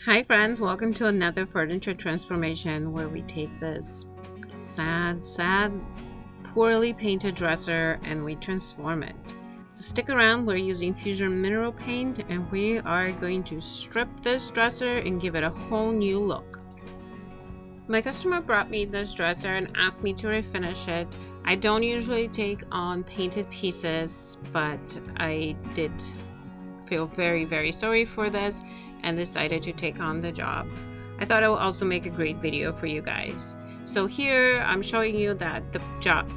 Hi friends, welcome to another furniture transformation where we take this sad, poorly painted dresser and we transform it. So stick around, we're using Fusion Mineral Paint and we are going to strip this dresser and give it a whole new look. My customer brought me this dresser and asked me to refinish it. I don't usually take on painted pieces, but I did feel very sorry for this and decided to take on the job. I thought I would also make a great video for you guys. So here I'm showing you that the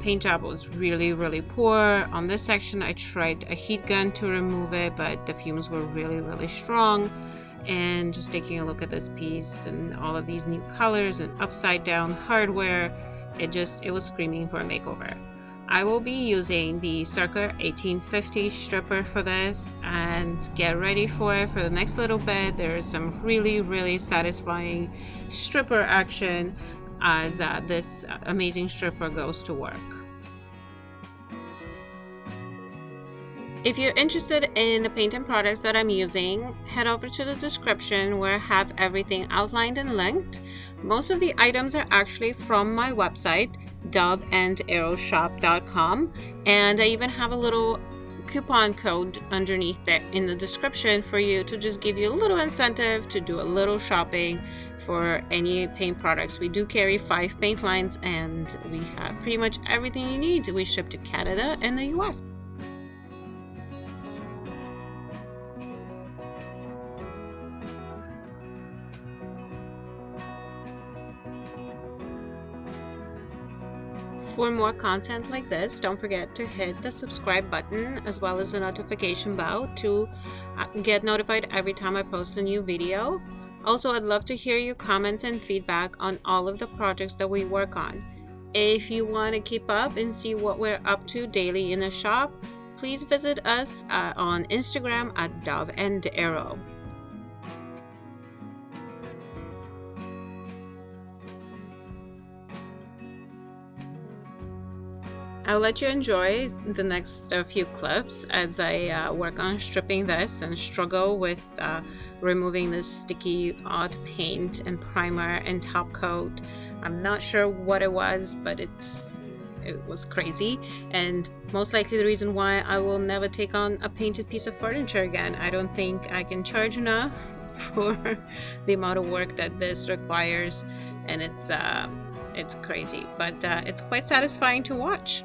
paint job was really poor. On this section I tried a heat gun to remove it, but the fumes were really strong. And just taking a look at this piece and all of these new colors and upside down hardware, it was screaming for a makeover. I will be using the circa 1850 stripper for this, and get ready for it for the next little bit. There's some really satisfying stripper action as this amazing stripper goes to work. If you're interested in the paint and products that I'm using, head over to the description where I have everything outlined and linked. Most of the items are actually from my website, Dove+Arrow.com, and I even have a little coupon code underneath there in the description for you to just give you a little incentive to do a little shopping for any paint products. We do carry 5 paint lines and we have pretty much everything you need. We ship to Canada and the US. For more content like this, don't forget to hit the subscribe button as well as the notification bell to get notified every time I post a new video. Also, I'd love to hear your comments and feedback on all of the projects that we work on. If you want to keep up and see what we're up to daily in the shop, please visit us on Instagram at Dove+Arrow. I'll let you enjoy the next few clips as I work on stripping this and struggle with removing this sticky odd paint and primer and top coat. I'm not sure what it was, but it was crazy, and most likely the reason why I will never take on a painted piece of furniture again. I don't think I can charge enough for the amount of work that this requires, and it's crazy, but it's quite satisfying to watch.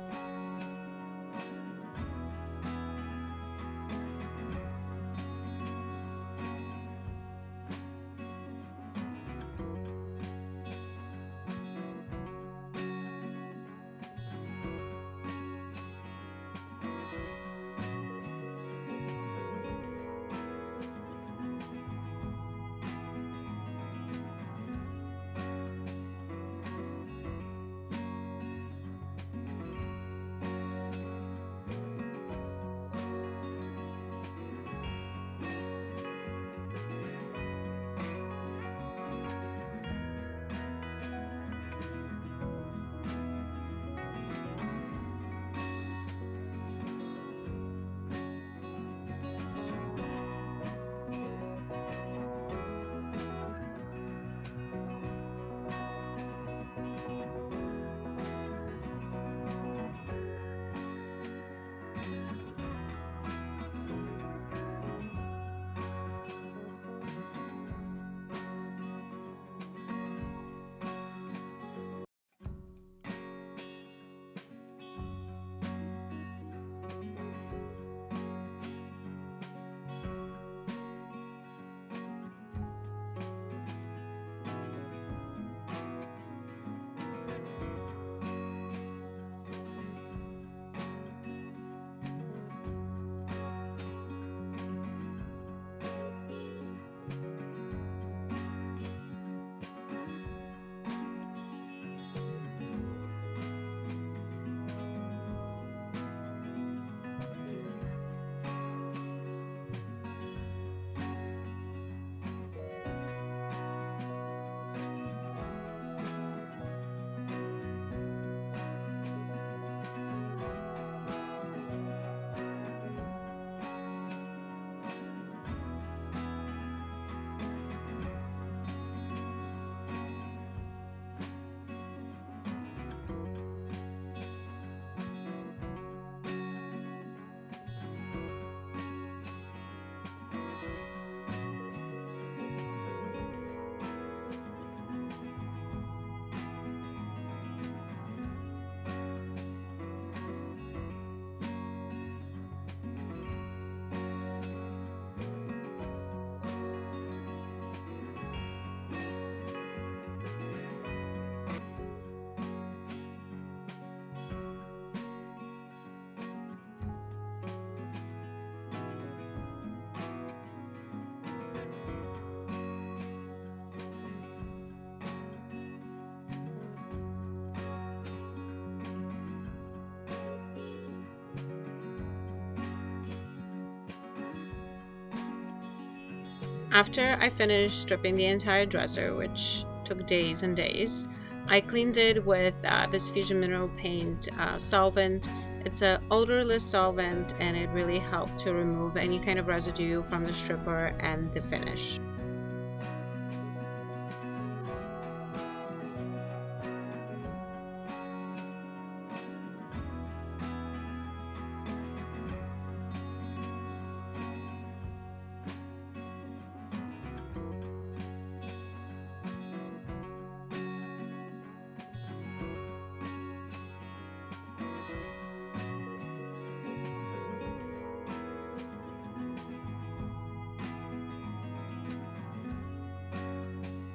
After I finished stripping the entire dresser, which took days and days, I cleaned it with this Fusion Mineral Paint solvent. It's an odorless solvent, and it really helped to remove any kind of residue from the stripper and the finish.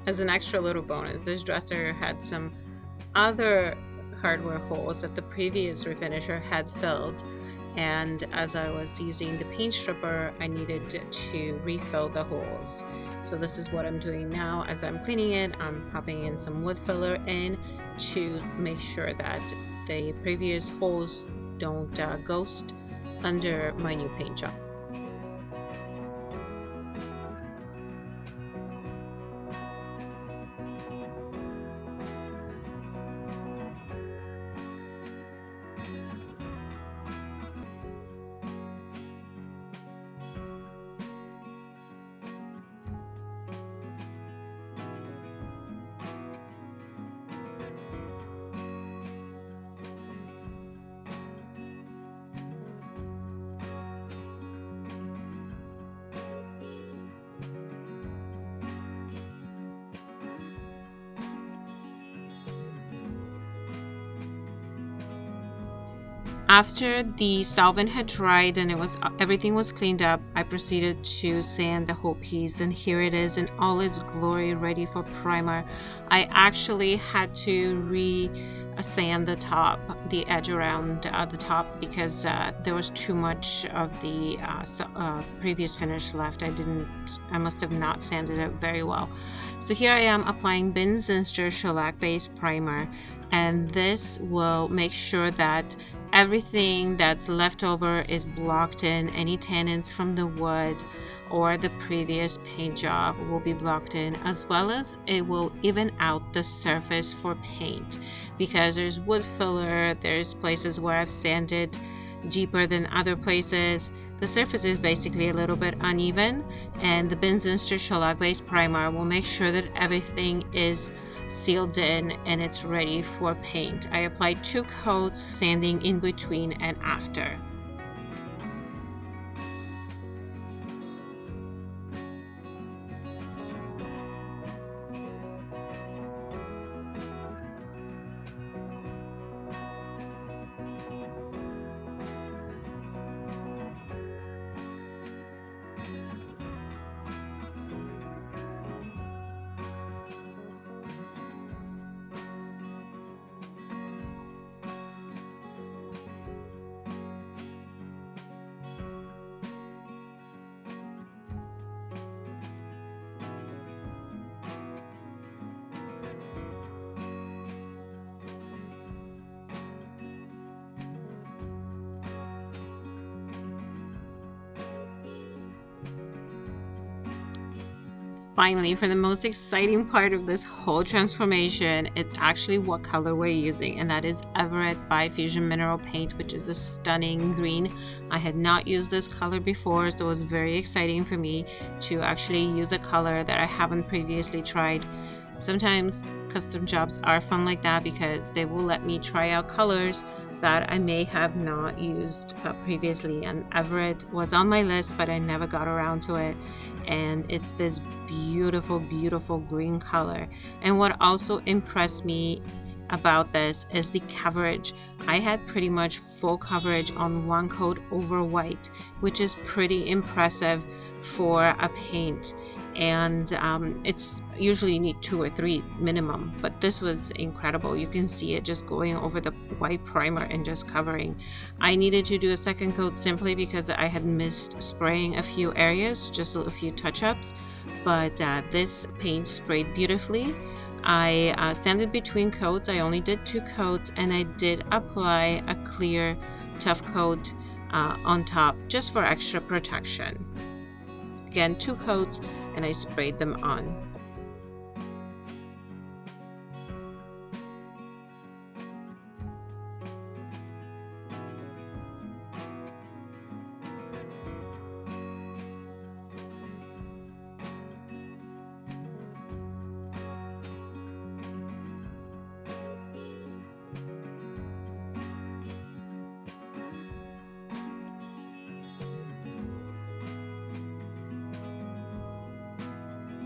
As an extra little bonus, this dresser had some other hardware holes that the previous refinisher had filled, and as I was using the paint stripper, I needed to refill the holes. So this is what I'm doing now. As I'm cleaning it, I'm popping in some wood filler in to make sure that the previous holes don't ghost under my new paint job. After the solvent had dried and everything was cleaned up, I proceeded to sand the whole piece, and here it is in all its glory, ready for primer. I actually had to sand the edge around the top, because there was too much of the previous finish left. I must have not sanded it very well. So here I am applying Zinster Shelac base primer, and this will make sure that everything that's left over is blocked in. Any tannins from the wood or the previous paint job will be blocked in, as well as it will even out the surface for paint, because there's wood filler, there's places where I've sanded deeper than other places. The surface is basically a little bit uneven, and the Zinster Shellac Base Primer will make sure that everything is sealed in and it's ready for paint. I applied 2 coats, sanding in between and after. Finally, for the most exciting part of this whole transformation, it's actually what color we're using, and that is Everett by Fusion Mineral Paint, which is a stunning green. I had not used this color before, so it was very exciting for me to actually use a color that I haven't previously tried. Sometimes custom jobs are fun like that because they will let me try out colors that I may have not used previously, and Everett was on my list, but I never got around to it. And it's this beautiful, beautiful green color. And what also impressed me about this is the coverage. I had pretty much full coverage on 1 coat over white, which is pretty impressive for a paint. And it's usually you need 2 or 3 minimum, but this was incredible. You can see it just going over the white primer and just covering. I needed to do a 2nd coat simply because I had missed spraying a few areas, just a few touch-ups, but this paint sprayed beautifully. I sanded between coats. I only did 2 coats, and I did apply a clear tough coat on top just for extra protection. Again, 2 coats and I sprayed them on.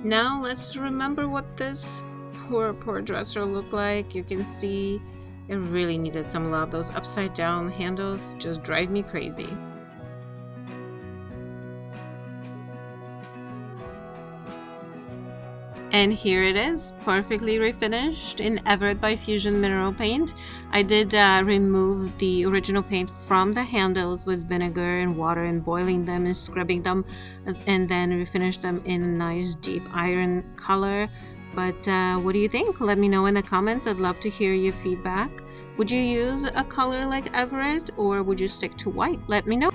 Now let's remember what this poor dresser looked like. You can see it really needed some love. Those upside down handles just drive me crazy. And here it is, perfectly refinished in Everett by Fusion Mineral Paint. I did remove the original paint from the handles with vinegar and water and boiling them and scrubbing them, and then refinish them in a nice deep iron color. But what do you think? Let me know in the comments. I'd love to hear your feedback. Would you use a color like Everett, or would you stick to white? Let me know.